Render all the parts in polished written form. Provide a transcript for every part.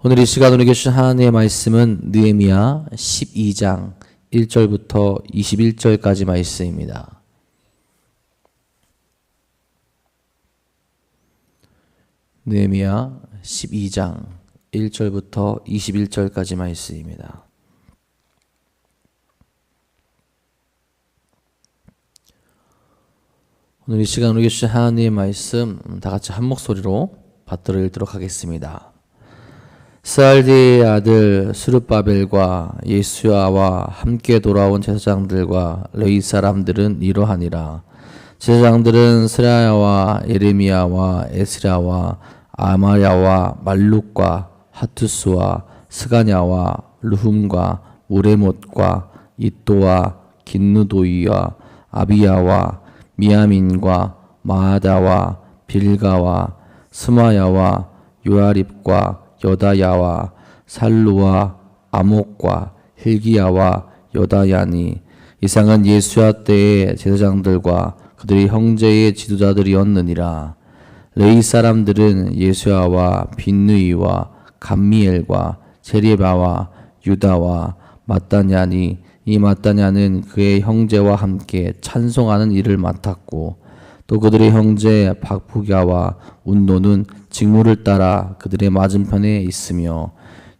오늘 이 시간 우리 주신 하나님의 말씀은 느헤미야 12장 1절부터 21절까지 말씀입니다. 느헤미야 12장 1절부터 21절까지 말씀입니다. 오늘 이 시간 우리 주신 하나님의 말씀 다 같이 한 목소리로 받들어 읽도록 하겠습니다. 스알디의 아들 스룹바벨과 예수야와 함께 돌아온 제사장들과 레위 사람들은 이러하니라. 제사장들은 스라야와 예레미야와 에스라와 아마야와 말룩과 하투스와 스가냐와 르훔과 우레못과 이또와 긴누도이와 아비야와 미야민과 마아다와 빌가와 스마야와 요아립과 여다야와 살루와 아목과 힐기야와 여다야니 이상은 예수야 때의 제사장들과 그들의 형제의 지도자들이었느니라. 레위 사람들은 예수야와 빈느이와 감미엘과 제레바와 유다와 마따냐니 이 마따냐는 그의 형제와 함께 찬송하는 일을 맡았고 또 그들의 형제 박부갸와 운노는 직무를 따라 그들의 맞은편에 있으며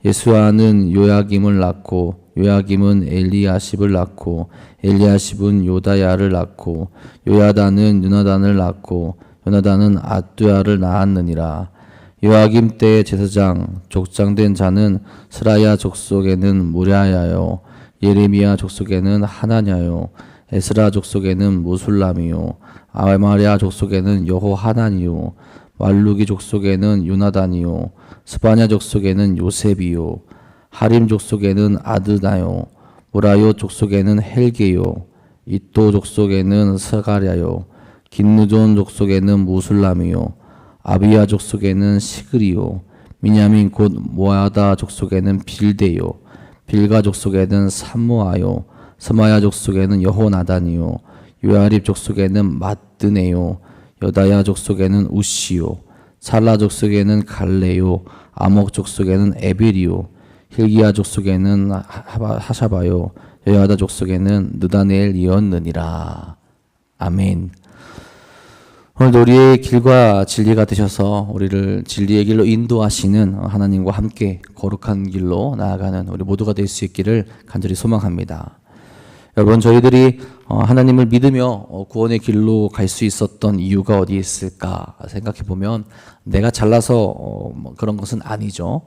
예수야는 요야김을 낳고 요야김은 엘리야십을 낳고 엘리야십은 요다야를 낳고 요야다는 요나단을 낳고 요나단은 아뚜야를 낳았느니라. 요야김 때의 제사장 족장된 자는 스라야 족속에는 무랴야요 예레미야 족속에는 하나냐요 에스라 족속에는 무술람이요 아마랴 족속에는 여호하나니요 말루기 족속에는 요나단이요 스바냐 족속에는 요셉이요 하림 족속에는 아드나요 모라요 족속에는 헬게요 이또 족속에는 스가랴요 긴느존 족속에는 무술람이요 아비야 족속에는 시그리요 미냐민 곧 모아다 족속에는 빌데요 빌가 족속에는 삼모아요 스마야 족속에는 여호나단이요 요아립 족속에는 마뜨네요 여다야 족속에는 우시요 살라 족속에는 갈레요 아목 족속에는 에빌이요 힐기야 족속에는 하샤바요 여야다 족속에는 느다넬이었느니라. 아멘. 오늘도 우리의 길과 진리가 되셔서 우리를 진리의 길로 인도하시는 하나님과 함께 거룩한 길로 나아가는 우리 모두가 될 수 있기를 간절히 소망합니다. 여러분, 저희들이 하나님을 믿으며 구원의 길로 갈 수 있었던 이유가 어디에 있을까 생각해 보면 내가 잘나서 그런 것은 아니죠.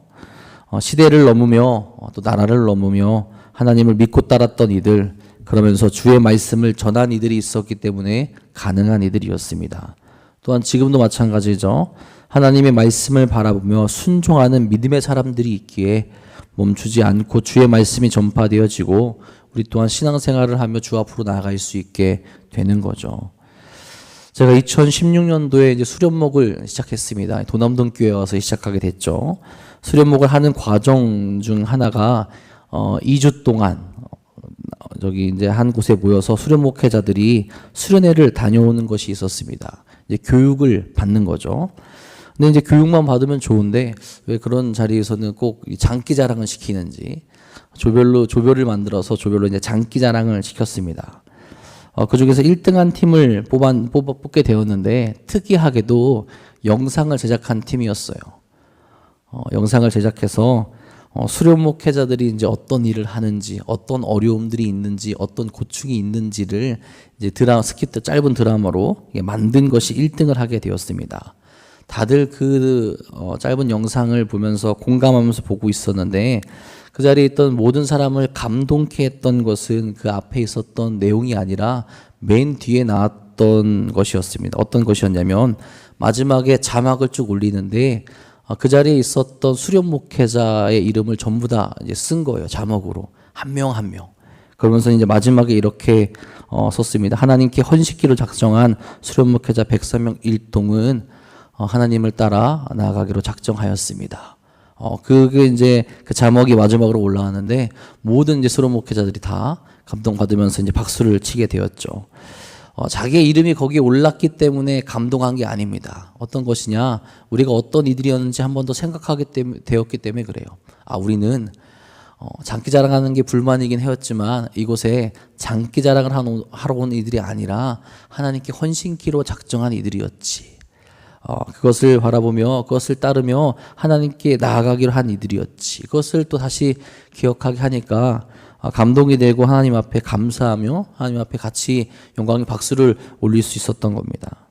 시대를 넘으며 또 나라를 넘으며 하나님을 믿고 따랐던 이들, 그러면서 주의 말씀을 전한 이들이 있었기 때문에 가능한 이들이었습니다. 또한 지금도 마찬가지죠. 하나님의 말씀을 바라보며 순종하는 믿음의 사람들이 있기에 멈추지 않고 주의 말씀이 전파되어지고 우리 또한 신앙생활을 하며 주 앞으로 나아갈 수 있게 되는 거죠. 제가 2016년도에 이제 수련목을 시작했습니다. 도남동 교회에 와서 시작하게 됐죠. 수련목을 하는 과정 중 하나가 2주 동안 저기 이제 한 곳에 모여서 수련목회자들이 수련회를 다녀오는 것이 있었습니다. 이제 교육을 받는 거죠. 근데 이제 교육만 받으면 좋은데 왜 그런 자리에서는 꼭 장기 자랑을 시키는지 조별을 만들어서 조별로 이제 장기 자랑을 시켰습니다. 그 중에서 1등한 팀을 뽑게 되었는데 특이하게도 영상을 제작한 팀이었어요. 영상을 제작해서 수련목회자들이 이제 어떤 일을 하는지, 어떤 어려움들이 있는지, 어떤 고충이 있는지를 이제 스크립트 짧은 드라마로 만든 것이 1등을 하게 되었습니다. 다들 그 짧은 영상을 보면서 공감하면서 보고 있었는데 그 자리에 있던 모든 사람을 감동케 했던 것은 그 앞에 있었던 내용이 아니라 맨 뒤에 나왔던 것이었습니다. 어떤 것이었냐면 마지막에 자막을 쭉 올리는데 그 자리에 있었던 수련 목회자의 이름을 전부 다 이제 쓴 거예요. 자막으로 한 명 한 명. 그러면서 이제 마지막에 이렇게 썼습니다. 하나님께 헌신기를 작정한 수련 목회자 103명 일동은 하나님을 따라 나아가기로 작정하였습니다. 그게 이제 그 자막이 마지막으로 올라왔는데 모든 이제 수련 목회자들이 다 감동받으면서 이제 박수를 치게 되었죠. 자기의 이름이 거기에 올랐기 때문에 감동한 게 아닙니다. 어떤 것이냐? 우리가 어떤 이들이었는지 한 번 더 생각하게 되었기 때문에 그래요. 우리는 장기 자랑하는 게 불만이긴 하였지만 이곳에 장기 자랑을 하러 온 이들이 아니라 하나님께 헌신키로 작정한 이들이었지. 그것을 바라보며 그것을 따르며 하나님께 나아가기로 한 이들이었지. 그것을 또 다시 기억하게 하니까 감동이 되고 하나님 앞에 감사하며 하나님 앞에 같이 영광의 박수를 올릴 수 있었던 겁니다.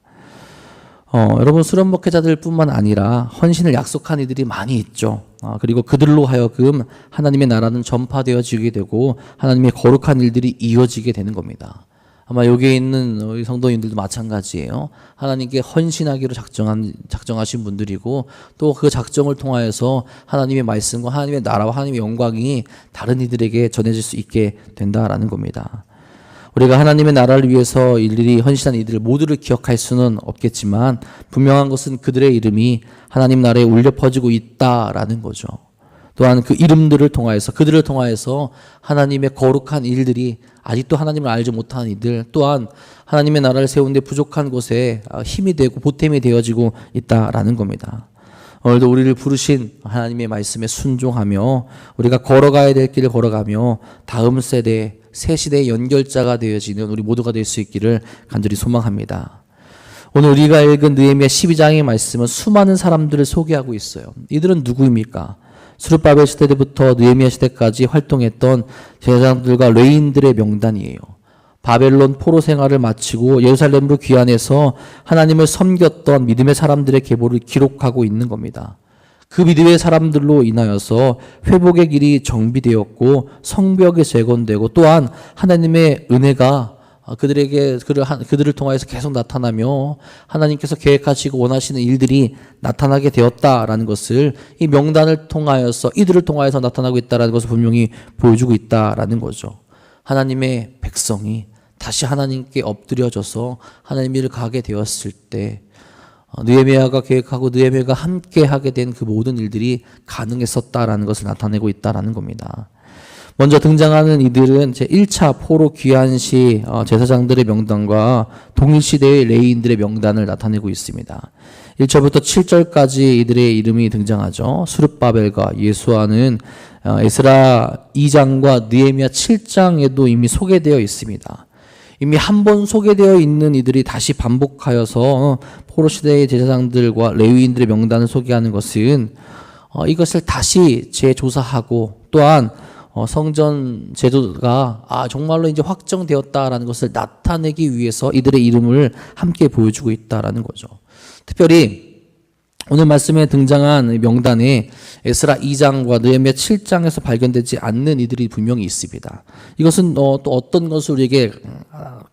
여러분, 수련 목회자들 뿐만 아니라 헌신을 약속한 이들이 많이 있죠. 그리고 그들로 하여금 하나님의 나라는 전파되어지게 되고 하나님의 거룩한 일들이 이어지게 되는 겁니다. 아마 여기에 있는 우리 성도님들도 마찬가지예요. 하나님께 헌신하기로 작정하신 분들이고 또 그 작정을 통하여서 하나님의 말씀과 하나님의 나라와 하나님의 영광이 다른 이들에게 전해질 수 있게 된다라는 겁니다. 우리가 하나님의 나라를 위해서 일일이 헌신한 이들 모두를 기억할 수는 없겠지만 분명한 것은 그들의 이름이 하나님 나라에 울려 퍼지고 있다라는 거죠. 또한 그 이름들을 통하여서 그들을 통하여서 하나님의 거룩한 일들이 아직도 하나님을 알지 못하는 이들 또한 하나님의 나라를 세우는 데 부족한 곳에 힘이 되고 보탬이 되어지고 있다라는 겁니다. 오늘도 우리를 부르신 하나님의 말씀에 순종하며 우리가 걸어가야 될 길을 걸어가며 다음 세대 새 시대의 연결자가 되어지는 우리 모두가 될 수 있기를 간절히 소망합니다. 오늘 우리가 읽은 느헤미야 12장의 말씀은 수많은 사람들을 소개하고 있어요. 이들은 누구입니까? 스룹바벨 시대부터 느헤미야 시대까지 활동했던 제사장들과 레위인들의 명단이에요. 바벨론 포로 생활을 마치고 예루살렘으로 귀환해서 하나님을 섬겼던 믿음의 사람들의 계보를 기록하고 있는 겁니다. 그 믿음의 사람들로 인하여서 회복의 길이 정비되었고 성벽이 재건되고 또한 하나님의 은혜가 그들을 통하여서 계속 나타나며 하나님께서 계획하시고 원하시는 일들이 나타나게 되었다라는 것을 이 명단을 통하여서 이들을 통하여서 나타나고 있다라는 것을 분명히 보여주고 있다라는 거죠. 하나님의 백성이 다시 하나님께 엎드려져서 하나님 일을 가게 되었을 때 느헤미야가 계획하고 느헤미야가 함께 하게 된 그 모든 일들이 가능했었다라는 것을 나타내고 있다라는 겁니다. 먼저 등장하는 이들은 제1차 포로 귀환 시 제사장들의 명단과 동일시대의 레위인들의 명단을 나타내고 있습니다. 1절부터 7절까지 이들의 이름이 등장하죠. 스룹바벨과 예수아는 에스라 2장과 느헤미야 7장에도 이미 소개되어 있습니다. 이미 한 번 소개되어 있는 이들이 다시 반복하여서 포로 시대의 제사장들과 레위인들의 명단을 소개하는 것은 이것을 다시 재조사하고 또한 성전 제도가 정말로 이제 확정되었다라는 것을 나타내기 위해서 이들의 이름을 함께 보여주고 있다라는 거죠. 특별히 오늘 말씀에 등장한 명단에 에스라 2장과 느헤미야 7장에서 발견되지 않는 이들이 분명히 있습니다. 이것은 또 어떤 것을 우리에게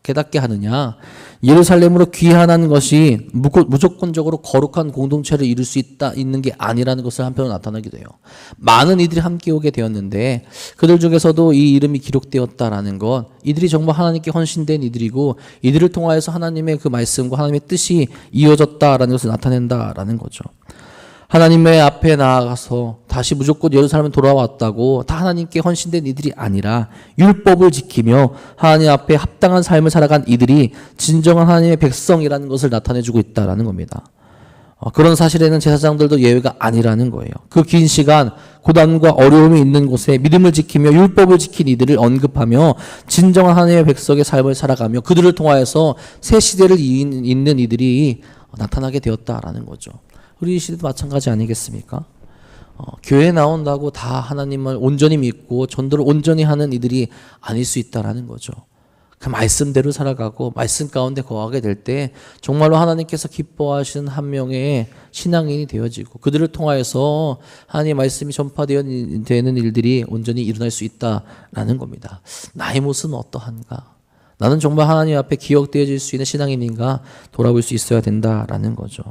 깨닫게 하느냐? 예루살렘으로 귀환하는 것이 무조건적으로 거룩한 공동체를 이룰 수 있는 게 아니라는 것을 한편으로 나타나게 돼요. 많은 이들이 함께 오게 되었는데 그들 중에서도 이 이름이 기록되었다라는 것, 이들이 정말 하나님께 헌신된 이들이고 이들을 통하여서 하나님의 그 말씀과 하나님의 뜻이 이어졌다라는 것을 나타낸다라는 거죠. 하나님의 앞에 나아가서 다시 무조건 예루살렘에 돌아왔다고 다 하나님께 헌신된 이들이 아니라 율법을 지키며 하나님 앞에 합당한 삶을 살아간 이들이 진정한 하나님의 백성이라는 것을 나타내주고 있다는 겁니다. 그런 사실에는 제사장들도 예외가 아니라는 거예요. 그 긴 시간 고난과 어려움이 있는 곳에 믿음을 지키며 율법을 지킨 이들을 언급하며 진정한 하나님의 백성의 삶을 살아가며 그들을 통하여서 새 시대를 잇는 이들이 나타나게 되었다라는 거죠. 우리 시대도 마찬가지 아니겠습니까? 교회에 나온다고 다 하나님을 온전히 믿고 전도를 온전히 하는 이들이 아닐 수 있다라는 거죠. 그 말씀대로 살아가고 말씀 가운데 거하게 될 때 정말로 하나님께서 기뻐하시는 한 명의 신앙인이 되어지고 그들을 통하여서 하나님의 말씀이 전파되는 일들이 온전히 일어날 수 있다라는 겁니다. 나의 모습은 어떠한가? 나는 정말 하나님 앞에 기억되어질 수 있는 신앙인인가 돌아볼 수 있어야 된다라는 거죠.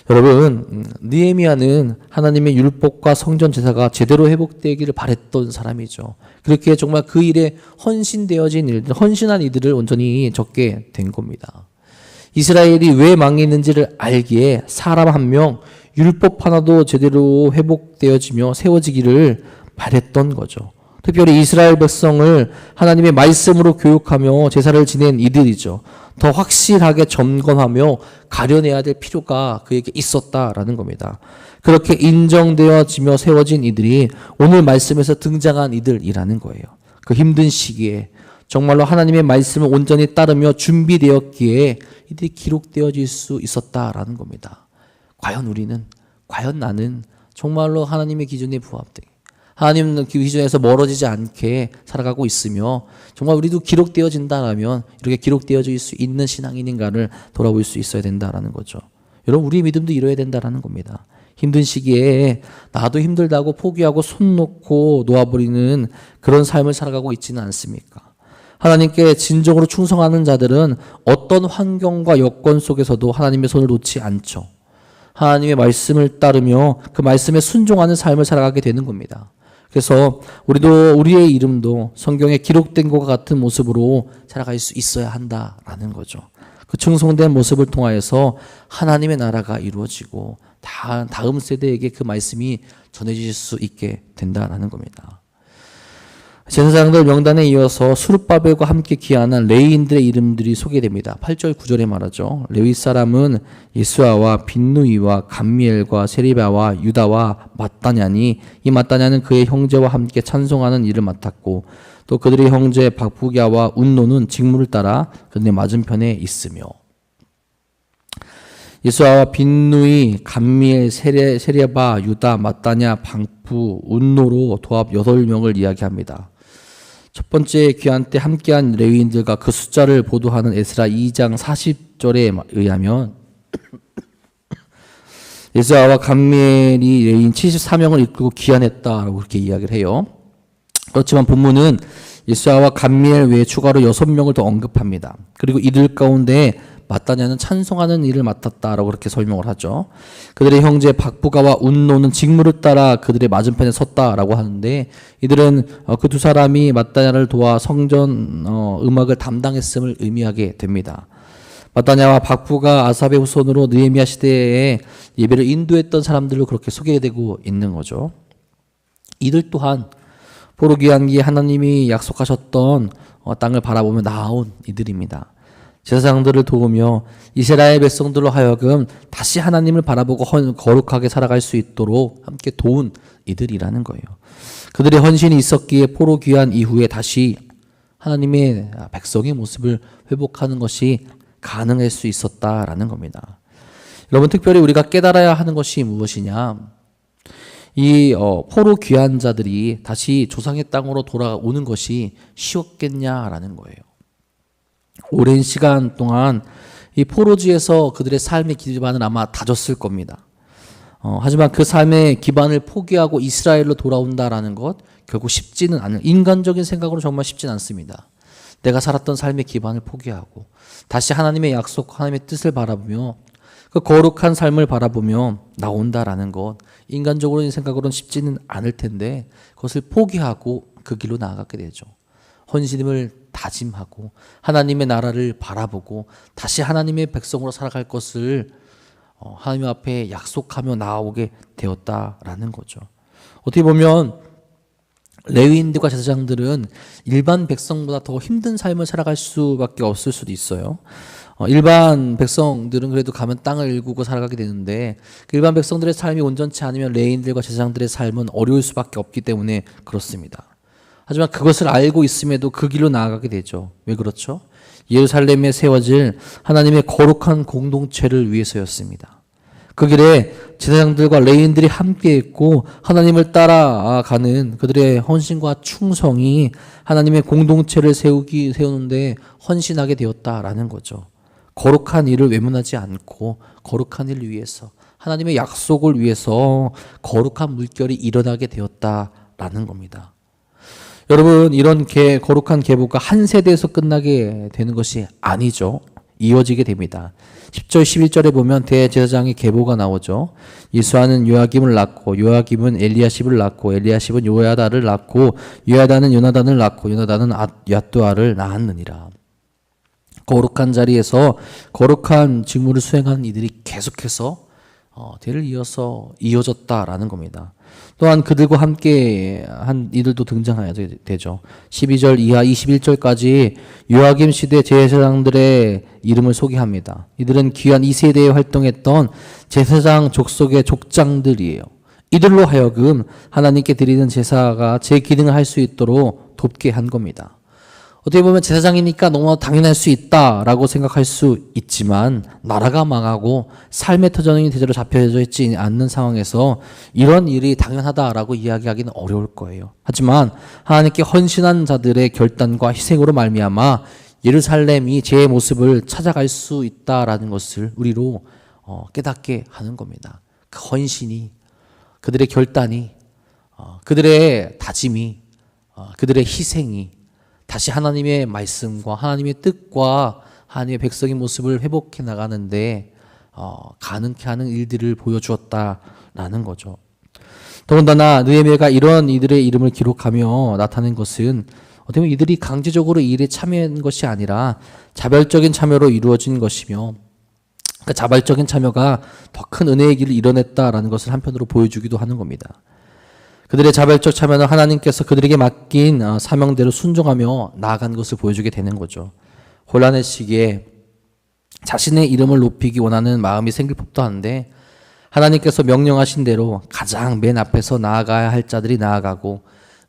여러분, 느헤미야는 하나님의 율법과 성전 제사가 제대로 회복되기를 바랬던 사람이죠. 그렇게 정말 그 일에 헌신되어진 일들, 헌신한 이들을 온전히 적게 된 겁니다. 이스라엘이 왜 망했는지를 알기에 사람 한 명, 율법 하나도 제대로 회복되어지며 세워지기를 바랬던 거죠. 특별히 이스라엘 백성을 하나님의 말씀으로 교육하며 제사를 지낸 이들이죠. 더 확실하게 점검하며 가려내야 될 필요가 그에게 있었다라는 겁니다. 그렇게 인정되어지며 세워진 이들이 오늘 말씀에서 등장한 이들이라는 거예요. 그 힘든 시기에 정말로 하나님의 말씀을 온전히 따르며 준비되었기에 이들이 기록되어질 수 있었다라는 겁니다. 과연 우리는, 과연 나는 정말로 하나님의 기준에 부합되게, 하나님 기준에서 멀어지지 않게 살아가고 있으며 정말 우리도 기록되어진다라면 이렇게 기록되어질 수 있는 신앙인인가를 돌아볼 수 있어야 된다라는 거죠. 여러분, 우리의 믿음도 이뤄야 된다라는 겁니다. 힘든 시기에 나도 힘들다고 포기하고 손 놓고 놓아버리는 그런 삶을 살아가고 있지는 않습니까? 하나님께 진정으로 충성하는 자들은 어떤 환경과 여건 속에서도 하나님의 손을 놓지 않죠. 하나님의 말씀을 따르며 그 말씀에 순종하는 삶을 살아가게 되는 겁니다. 그래서 우리의 이름도 성경에 기록된 것과 같은 모습으로 살아갈 수 있어야 한다라는 거죠. 그 충성된 모습을 통하여서 하나님의 나라가 이루어지고 다음 세대에게 그 말씀이 전해질 수 있게 된다라는 겁니다. 제사장들 명단에 이어서 수룹바벨과 함께 귀환한 레위인들의 이름들이 소개됩니다. 8절 9절에 말하죠. 레위 사람은 예수아와 빈누이와 감미엘과 세리바와 유다와 마따냐니 이 마따냐는 그의 형제와 함께 찬송하는 일을 맡았고 또 그들의 형제 박부갸와 운노는 직무를 따라 그들의 맞은편에 있으며 예수아와 빈누이, 감미엘, 세리바, 유다, 마따냐, 방부, 운노로 도합 8명을 이야기합니다. 첫 번째 귀환 때 함께한 레위인들과 그 숫자를 보도하는 에스라 2장 40절에 의하면 예수아와 감미엘이 레위인 74명을 이끌고 귀환했다라고 그렇게 이야기를 해요. 그렇지만 본문은 예수아와 감미엘 외에 추가로 6명을 더 언급합니다. 그리고 이들 가운데 마따냐는 찬송하는 일을 맡았다라고 그렇게 설명을 하죠. 그들의 형제 박부가와 운노는 직무를 따라 그들의 맞은편에 섰다라고 하는데 이들은 그 두 사람이 마따냐를 도와 성전 음악을 담당했음을 의미하게 됩니다. 마따냐와 박부가 아삽의 후손으로 느헤미야 시대에 예배를 인도했던 사람들로 그렇게 소개되고 있는 거죠. 이들 또한 포로 귀환기에 하나님이 약속하셨던 땅을 바라보며 나아온 이들입니다. 제사장들을 도우며 이스라엘 백성들로 하여금 다시 하나님을 바라보고 거룩하게 살아갈 수 있도록 함께 도운 이들이라는 거예요. 그들의 헌신이 있었기에 포로 귀환 이후에 다시 하나님의 백성의 모습을 회복하는 것이 가능할 수 있었다라는 겁니다. 여러분, 특별히 우리가 깨달아야 하는 것이 무엇이냐? 이 포로 귀환 자들이 다시 조상의 땅으로 돌아오는 것이 쉬웠겠냐라는 거예요. 오랜 시간 동안 이 포로지에서 그들의 삶의 기반은 아마 다졌을 겁니다. 하지만 그 삶의 기반을 포기하고 이스라엘로 돌아온다라는 것 결국 쉽지는 않은, 인간적인 생각으로 정말 쉽지는 않습니다. 내가 살았던 삶의 기반을 포기하고 다시 하나님의 약속, 하나님의 뜻을 바라보며 그 거룩한 삶을 바라보며 나온다라는 것, 인간적으로는 생각으로는 쉽지는 않을 텐데 그것을 포기하고 그 길로 나아가게 되죠. 헌신을 다짐하고 하나님의 나라를 바라보고 다시 하나님의 백성으로 살아갈 것을 하나님 앞에 약속하며 나아오게 되었다라는 거죠. 어떻게 보면 레위인들과 제사장들은 일반 백성보다 더 힘든 삶을 살아갈 수밖에 없을 수도 있어요. 일반 백성들은 그래도 가면 땅을 일구고 살아가게 되는데 그 일반 백성들의 삶이 온전치 않으면 레위인들과 제사장들의 삶은 어려울 수밖에 없기 때문에 그렇습니다. 하지만 그것을 알고 있음에도 그 길로 나아가게 되죠. 왜 그렇죠? 예루살렘에 세워질 하나님의 거룩한 공동체를 위해서였습니다. 그 길에 제사장들과 레위인들이 함께 있고 하나님을 따라가는 그들의 헌신과 충성이 하나님의 공동체를 세우는데 헌신하게 되었다라는 거죠. 거룩한 일을 외면하지 않고 거룩한 일을 위해서 하나님의 약속을 위해서 거룩한 물결이 일어나게 되었다라는 겁니다. 여러분, 이런 거룩한 계보가 한 세대에서 끝나게 되는 것이 아니죠. 이어지게 됩니다. 10절 11절에 보면 대제사장의 계보가 나오죠. 예수아는 요야김을 낳고 요야김은 엘리야십을 낳고 엘리야십은 요야다를 낳고 요야다는 요나단을 낳고 요나단은 얏두아를 낳았느니라. 거룩한 자리에서 거룩한 직무를 수행하는 이들이 계속해서 대를 이어서 이어졌다라는 겁니다. 또한 그들과 함께 한 이들도 등장해야 되죠. 12절 이하 21절까지 요아김 시대 제사장들의 이름을 소개합니다. 이들은 귀한 2세대에 활동했던 제사장 족속의 족장들이에요. 이들로 하여금 하나님께 드리는 제사가 제 기능을 할 수 있도록 돕게 한 겁니다. 어떻게 보면 제사장이니까 너무 당연할 수 있다라고 생각할 수 있지만 나라가 망하고 삶의 터전이 제대로 잡혀져 있지 않는 상황에서 이런 일이 당연하다라고 이야기하기는 어려울 거예요. 하지만 하나님께 헌신한 자들의 결단과 희생으로 말미암아 예루살렘이 제 모습을 찾아갈 수 있다라는 것을 우리로 깨닫게 하는 겁니다. 그 헌신이, 그들의 결단이, 그들의 다짐이, 그들의 희생이 다시 하나님의 말씀과 하나님의 뜻과 하나님의 백성의 모습을 회복해 나가는데 가능케 하는 일들을 보여주었다라는 거죠. 더군다나 느헤미야가 이런 이들의 이름을 기록하며 나타낸 것은 어떻게 보면 이들이 강제적으로 이 일에 참여한 것이 아니라 자발적인 참여로 이루어진 것이며 그 자발적인 참여가 더 큰 은혜의 길을 이뤄냈다라는 것을 한편으로 보여주기도 하는 겁니다. 그들의 자발적 참여는 하나님께서 그들에게 맡긴 사명대로 순종하며 나아간 것을 보여주게 되는 거죠. 혼란의 시기에 자신의 이름을 높이기 원하는 마음이 생길 법도 한데 하나님께서 명령하신 대로 가장 맨 앞에서 나아가야 할 자들이 나아가고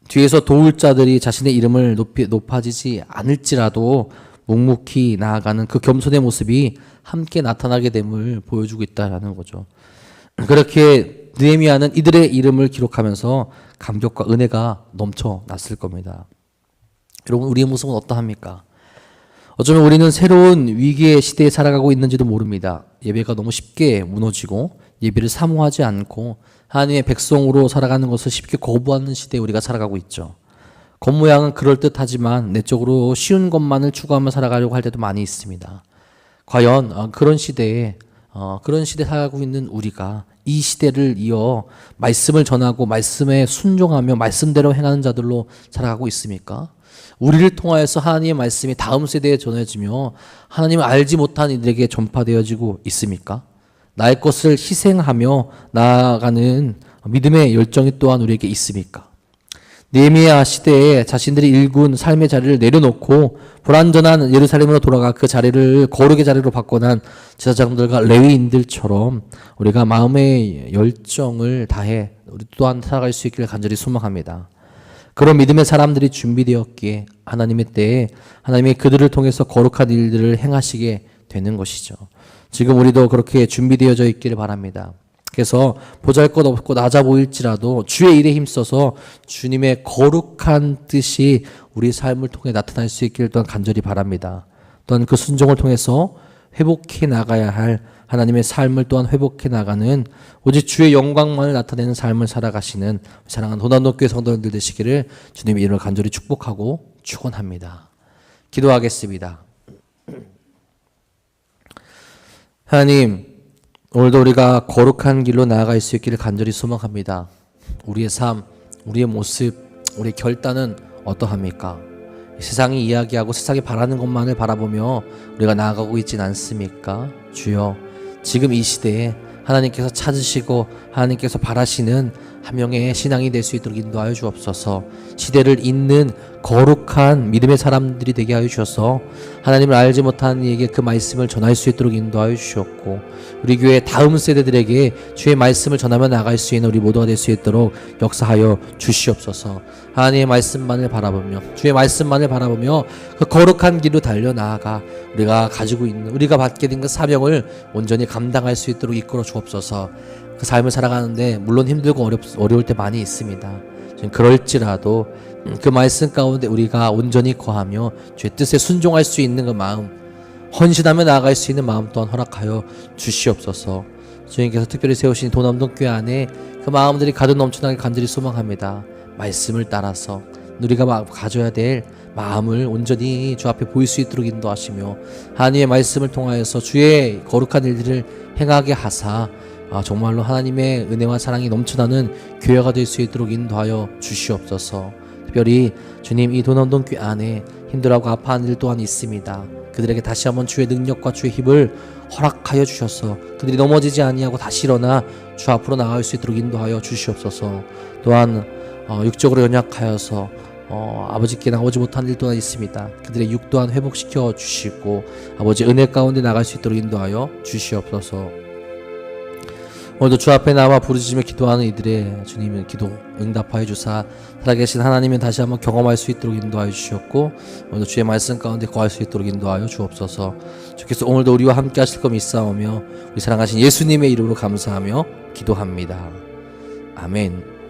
뒤에서 도울 자들이 자신의 이름을 높아지지 않을지라도 묵묵히 나아가는 그 겸손의 모습이 함께 나타나게 됨을 보여주고 있다는 거죠. 그렇게 느헤미야는 이들의 이름을 기록하면서 감격과 은혜가 넘쳐났을 겁니다. 여러분, 우리의 모습은 어떠합니까? 어쩌면 우리는 새로운 위기의 시대에 살아가고 있는지도 모릅니다. 예배가 너무 쉽게 무너지고 예배를 사모하지 않고 하나님의 백성으로 살아가는 것을 쉽게 거부하는 시대에 우리가 살아가고 있죠. 겉모양은 그럴듯하지만 내적으로 쉬운 것만을 추구하며 살아가려고 할 때도 많이 있습니다. 과연 그런 시대에 살아가고 있는 우리가 이 시대를 이어 말씀을 전하고 말씀에 순종하며 말씀대로 행하는 자들로 살아가고 있습니까? 우리를 통하여서 하나님의 말씀이 다음 세대에 전해지며 하나님을 알지 못한 이들에게 전파되어지고 있습니까? 나의 것을 희생하며 나아가는 믿음의 열정이 또한 우리에게 있습니까? 느헤미야 시대에 자신들이 일군 삶의 자리를 내려놓고 불완전한 예루살렘으로 돌아가 그 자리를 거룩의 자리로 바꿔난 제사장들과 레위인들처럼 우리가 마음의 열정을 다해 우리 또한 살아갈 수 있기를 간절히 소망합니다. 그런 믿음의 사람들이 준비되었기에 하나님의 때에 하나님이 그들을 통해서 거룩한 일들을 행하시게 되는 것이죠. 지금 우리도 그렇게 준비되어져 있기를 바랍니다. 그래서 보잘것없고 낮아 보일지라도 주의 일에 힘써서 주님의 거룩한 뜻이 우리 삶을 통해 나타날 수 있기를 또한 간절히 바랍니다. 또한 그 순종을 통해서 회복해 나가야 할 하나님의 삶을 또한 회복해 나가는 오직 주의 영광만을 나타내는 삶을 살아가시는 사랑하는 도남동교회 성도님들 되시기를 주님의 이름으로 간절히 축복하고 축원합니다. 기도하겠습니다. 하나님, 오늘도 우리가 거룩한 길로 나아갈 수 있기를 간절히 소망합니다. 우리의 삶, 우리의 모습, 우리의 결단은 어떠합니까? 세상이 이야기하고 세상이 바라는 것만을 바라보며 우리가 나아가고 있진 않습니까? 주여, 지금 이 시대에 하나님께서 찾으시고 하나님께서 바라시는 한 명의 신앙이 될 수 있도록 인도하여 주옵소서. 시대를 잇는 거룩한 믿음의 사람들이 되게 하여 주셔서 하나님을 알지 못하는 이에게 그 말씀을 전할 수 있도록 인도하여 주셨고 우리 교회 다음 세대들에게 주의 말씀을 전하며 나갈 수 있는 우리 모두가 될 수 있도록 역사하여 주시옵소서. 하나님의 말씀만을 바라보며 주의 말씀만을 바라보며 그 거룩한 길로 달려나아가 우리가 가지고 있는 우리가 받게 된 그 사명을 온전히 감당할 수 있도록 이끌어 주옵소서. 그 삶을 살아가는데 물론 힘들고 어려울 때 많이 있습니다. 그럴지라도 그 말씀 가운데 우리가 온전히 거하며 주의 뜻에 순종할 수 있는 그 마음, 헌신하며 나아갈 수 있는 마음 또한 허락하여 주시옵소서. 주님께서 특별히 세우신 도남동교회 안에 그 마음들이 가득 넘쳐나게 간절히 소망합니다. 말씀을 따라서 우리가 가져야 될 마음을 온전히 주 앞에 보일 수 있도록 인도하시며 하나님의 말씀을 통하여서 주의 거룩한 일들을 행하게 하사 정말로 하나님의 은혜와 사랑이 넘쳐나는 교회가 될 수 있도록 인도하여 주시옵소서. 특별히 주님, 이 도남동교회 안에 힘들어하고 아파하는 일 또한 있습니다. 그들에게 다시 한번 주의 능력과 주의 힘을 허락하여 주셔서 그들이 넘어지지 아니하고 다시 일어나 주 앞으로 나아갈 수 있도록 인도하여 주시옵소서. 또한 육적으로 연약하여서 아버지께 나오지 못한 일 또한 있습니다. 그들의 육 또한 회복시켜 주시고 아버지 은혜 가운데 나갈 수 있도록 인도하여 주시옵소서. 오늘도 주 앞에 나와 부르짖으며 기도하는 이들의 주님의 기도 응답하여 주사 살아계신 하나님은 다시 한번 경험할 수 있도록 인도하여 주셨고 오늘도 주의 말씀 가운데 거할 수 있도록 인도하여 주옵소서. 주께서 오늘도 우리와 함께 하실 것 믿사오며 우리 사랑하신 예수님의 이름으로 감사하며 기도합니다. 아멘.